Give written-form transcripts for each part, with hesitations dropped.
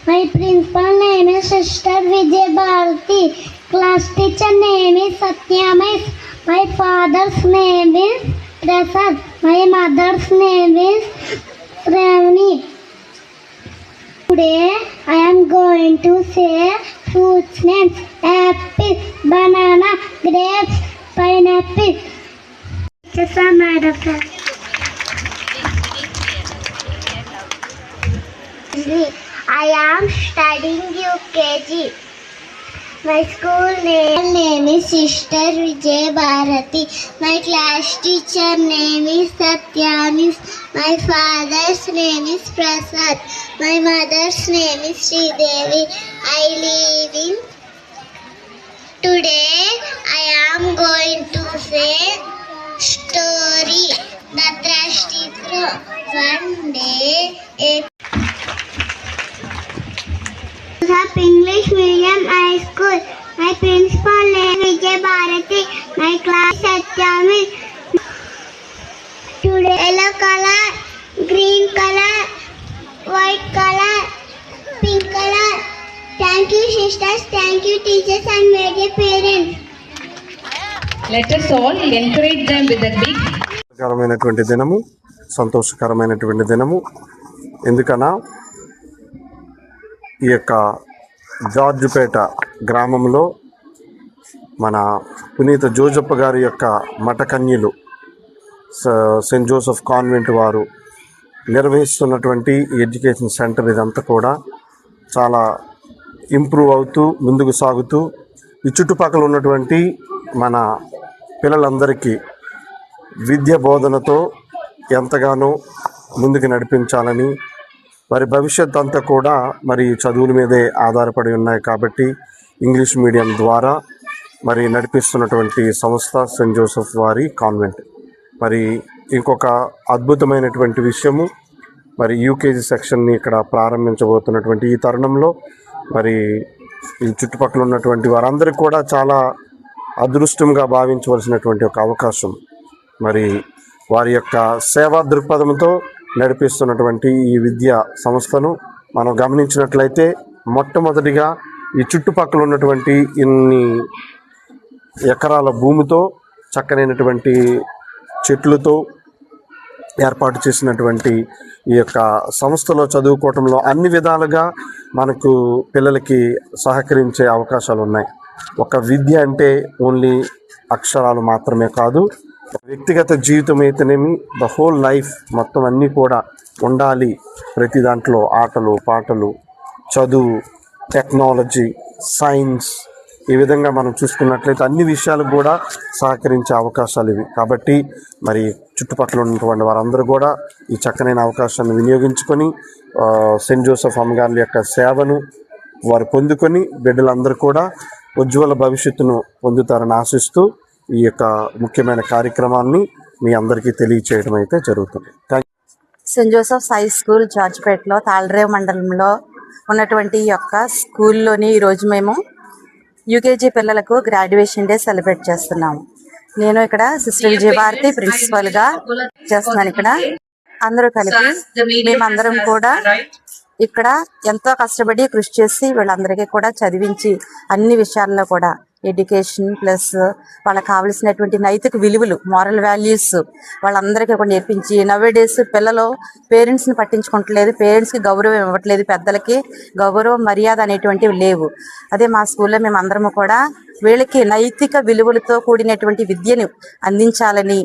My principal name is Sister Vijay Bharati. Class teacher name is Satya Miss. My father's name is Prasad. My mother's name is Ravani. Today I am going to say fruits names: apple, banana, grapes, pineapple. Just a matter. I am studying UKG. My school name is Sister Vijay Bharati. My class teacher name is Satya Miss. My father's name is Prasad. My mother's name is Sridevi. I live in. Today I am going to say story. The Thirsty Crow. One day a English Medium High School. My principal name is Vijay Bharati. My class Satya Miss. Today yellow color, green color, white color, pink color. Thank you sisters, thank you teachers and my dear parents. Let us all encourage them with a big దినము, సంతోషకరమైనటువంటి దినము. ఎందుకన్నా ఈ యొక్క జార్జిపేట గ్రామంలో మన పునీత జోజప్ప గారి యొక్క మఠకన్యలు సెయింట్ జోసెఫ్ కాన్వెంట్ వారు నిర్వహిస్తున్నటువంటి ఎడ్యుకేషన్ సెంటర్ ఇదంతా కూడా చాలా ఇంప్రూవ్ అవుతూ ముందుకు సాగుతూ ఈ చుట్టుపక్కల ఉన్నటువంటి మన పిల్లలందరికీ విద్య బోధనతో ఎంతగానో ముందుకు నడిపించాలని, వారి భవిష్యత్ అంతా కూడా మరి చదువుల మీదే ఆధారపడి ఉన్నాయి కాబట్టి ఇంగ్లీష్ మీడియం ద్వారా మరి నడిపిస్తున్నటువంటి సంస్థ సెయింట్ జోసెఫ్ వారి కాన్వెంట్. మరి ఇంకొక అద్భుతమైనటువంటి విషయము, మరి యూకేజీ సెక్షన్ని ఇక్కడ ప్రారంభించబోతున్నటువంటి ఈ తరుణంలో మరి ఈ చుట్టుపక్కల ఉన్నటువంటి వారందరికీ కూడా చాలా అదృష్టంగా భావించవలసినటువంటి ఒక అవకాశం. మరి వారి యొక్క సేవా దృక్పథంతో నడిపిస్తున్నటువంటి ఈ విద్యా సంస్థను మనం గమనించినట్లయితే మొట్టమొదటిగా ఈ చుట్టుపక్కల ఉన్నటువంటి ఇన్ని ఎకరాల భూమితో చక్కనైనటువంటి చెట్లతో ఏర్పాటు చేసినటువంటి ఈ యొక్క సంస్థలో చదువుకోవటంలో అన్ని విధాలుగా మనకు పిల్లలకి సహకరించే అవకాశాలు ఉన్నాయి. ఒక విద్య అంటే ఓన్లీ అక్షరాలు మాత్రమే కాదు, వ్యక్తిగత జీవితం అయితేనేమి ద హోల్ లైఫ్ మొత్తం అన్నీ కూడా ఉండాలి. ప్రతి దాంట్లో ఆటలు పాటలు, చదువు, టెక్నాలజీ, సైన్స్, ఈ విధంగా మనం చూసుకున్నట్లయితే అన్ని విషయాలకు కూడా సహకరించే అవకాశాలు ఇవి. కాబట్టి మరి చుట్టుపక్కల ఉన్నటువంటి వారందరూ కూడా ఈ చక్కనైన అవకాశాన్ని వినియోగించుకొని సెయింట్ జోసెఫ్ అమ్మగారి యొక్క సేవను వారు పొందుకొని బిడ్డలందరూ కూడా ఉజ్వల భవిష్యత్తును పొందుతారని ఆశిస్తూ ఈ యొక్క ముఖ్యమైన కార్యక్రమాన్ని మీ అందరికీ తెలియచేయడం అయితే జరుగుతుంది. సెయింట్ జోసెఫ్ హై స్కూల్ జార్జిపేటలో తాళరేవు మండలంలో ఉన్నటువంటి ఈ యొక్క స్కూల్లోని ఈరోజు మేము యూకేజీ పిల్లలకు గ్రాడ్యుయేషన్ డే సెలబ్రేట్ చేస్తున్నాము. నేను ఇక్కడ సిస్టర్ విజయ భారతి ప్రిన్సిపల్గా చేస్తున్నాను. ఇక్కడ అందరూ కలిపి మేమందరం కూడా ఇక్కడ ఎంతో కష్టపడి కృషి చేసి వీళ్ళందరికీ కూడా చదివించి అన్ని విషయాల్లో కూడా ఎడ్యుకేషన్ ప్లస్ వాళ్ళకి కావలసినటువంటి నైతిక విలువలు, మారల్ వాల్యూస్ వాళ్ళందరికీ కూడా నేర్పించి, నవ్వేడేస్ పిల్లలు పేరెంట్స్ని పట్టించుకుంటలేదు, పేరెంట్స్కి గౌరవం ఇవ్వట్లేదు, పెద్దలకి గౌరవం మర్యాద అనేటువంటివి లేవు. అదే మా స్కూల్లో మేము అందరము కూడా వీళ్ళకి నైతిక విలువలతో కూడినటువంటి విద్యను అందించాలని,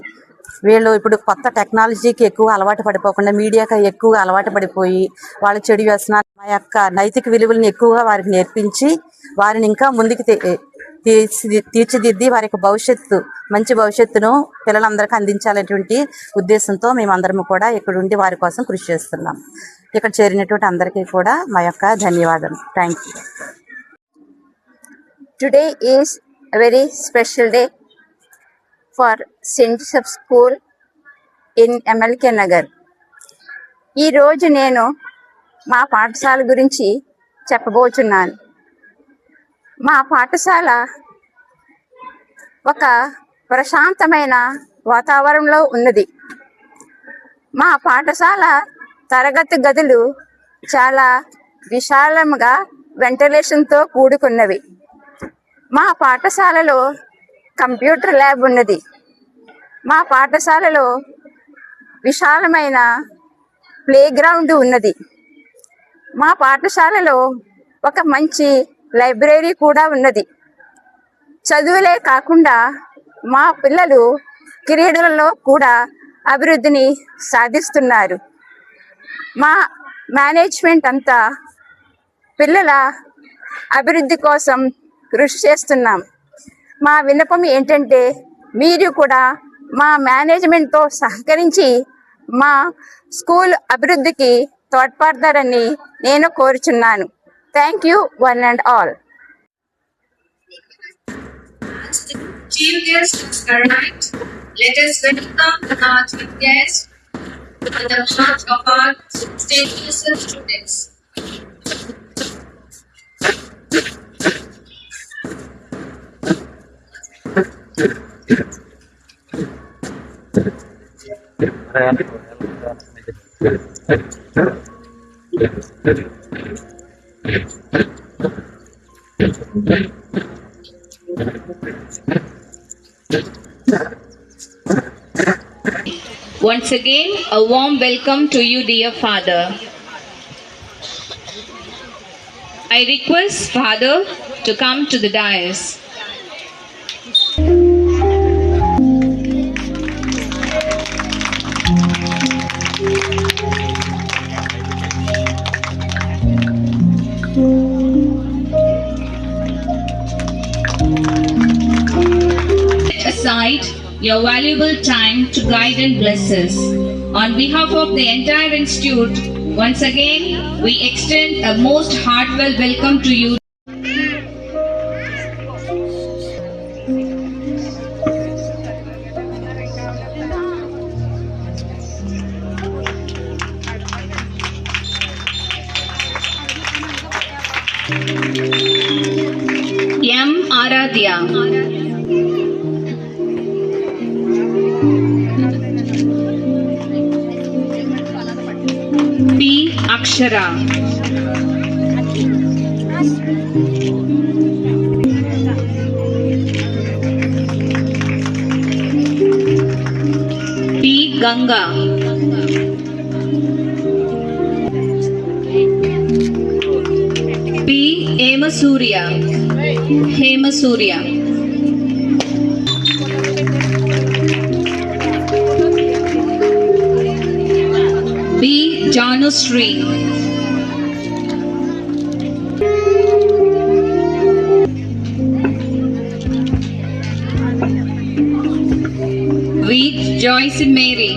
వీళ్ళు ఇప్పుడు కొత్త టెక్నాలజీకి ఎక్కువ అలవాటు పడిపోకుండా మీడియాకి ఎక్కువగా అలవాటు పడిపోయి వాళ్ళ చెడు వ్యసనాలు, మా యొక్క నైతిక విలువలను ఎక్కువగా వారికి నేర్పించి వారిని ఇంకా ముందుకు తీర్చిదిద్ది వారి యొక్క మంచి భవిష్యత్తును పిల్లలందరికీ అందించాలనేటువంటి ఉద్దేశంతో మేమందరము కూడా ఇక్కడ ఉండి వారి కోసం కృషి చేస్తున్నాం. ఇక్కడ చేరినటువంటి అందరికీ కూడా మా యొక్క ధన్యవాదాలు. Thank you. Today is a very special day for St. Joseph School in MLK Nagar. ఈ రోజు నేను మా పాఠశాల గురించి చెప్పబోతున్నాను. మా పాఠశాల ఒక ప్రశాంతమైన వాతావరణంలో ఉన్నది. మా పాఠశాల తరగతి గదులు చాలా విశాలంగా వెంటిలేషన్తో కూడుకున్నవి. మా పాఠశాలలో కంప్యూటర్ ల్యాబ్ ఉన్నది. మా పాఠశాలలో విశాలమైన ప్లే గ్రౌండ్ ఉన్నది. మా పాఠశాలలో ఒక మంచి లైబ్రరీ కూడా ఉన్నది. చదువులే కాకుండా మా పిల్లలు క్రీడలలో కూడా అభివృద్ధిని సాధిస్తున్నారు. మా మేనేజ్మెంట్ అంతా పిల్లల అభివృద్ధి కోసం కృషి చేస్తున్నాం. మా విన్నపం ఏంటంటే మీరు కూడా మా మేనేజ్మెంట్తో సహకరించి మా స్కూల్ అభివృద్ధికి తోడ్పడతారని నేను కోరుచున్నాను. Thank you one and all. Chief guest arrived. Let us welcome our chief guest on the behalf of our St. Joseph students. Once again, a warm welcome to you, dear Father. I request Father to come to the dais. Set aside your valuable time to guide and bless us. On behalf of the entire institute, once again, we extend a most heartfelt welcome to you. M. Aradhya. P. Akshara. P. Ganga. P. Hemasurya. Hemasurya. B. Janushree. V. Joyce Mary.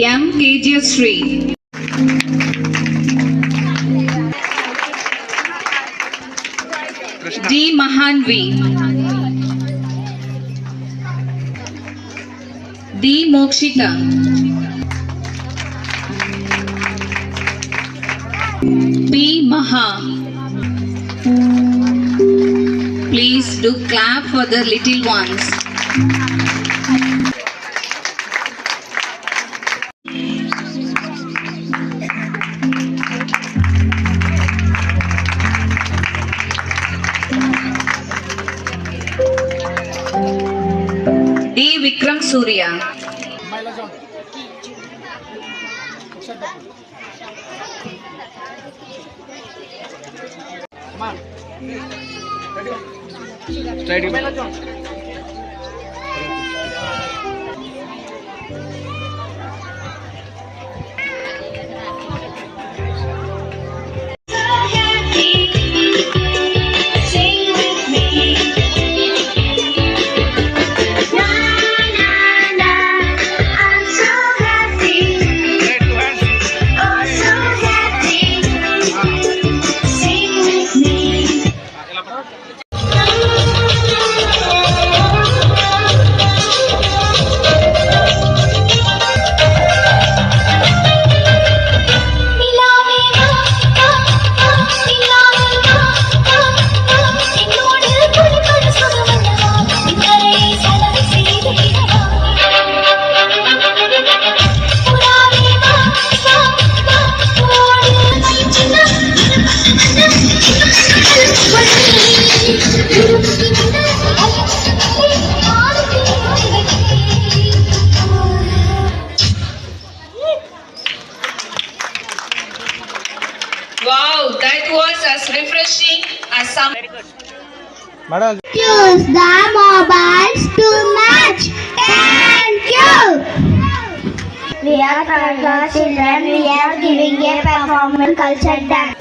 M. Tejashree. D. Mahanvi. D. Mokshita. P. Maha. Please do clap for the little ones. D. Vikram Surya. Use the mobiles too much. Thank you. We are Pragya children. We are giving a performance culture dance.